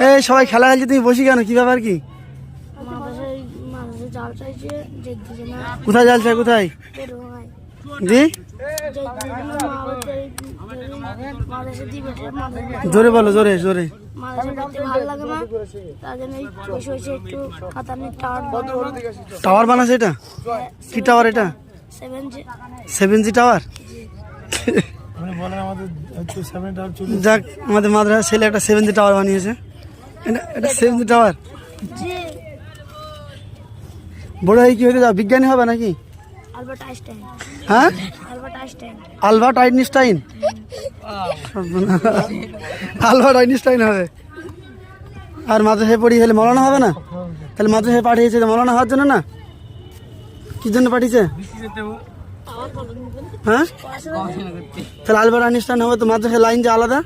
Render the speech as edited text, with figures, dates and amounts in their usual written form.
এই সবাই খেলা খেলছে, তুমি বসি কেন? কি ব্যাপার কি? কোথায় জাল চাই? কোথায় দি? জোরে বলো, জোরে জোরে। টাওয়ার বানাচ্ছে এটা? কি টাওয়ার এটা? 7G tower. যাক, আমাদের মাদ্রাসার ছেলে একটা 7G টাওয়ার বানিয়েছে। এটা 7G টাওয়ার। বড় হয়ে কি হতে যাও? বিজ্ঞানী হবে নাকি? হ্যাঁ, আলবার্ট আইনস্টাইন। আলবার্ট আইনস্টাইন হবে। আর মাদ্রাসায় পড়ি হলে মৌলানা হবে না? তাহলে মাদ্রাসায় পাঠিয়েছে মৌলানা হওয়ার জন্য না? কি জন্য পাঠিয়েছে? হ্যাঁ, তাহলে আলবার্ট আইনস্টাইন হবে তো মাদ্রাসায় লাইন যে আলাদা।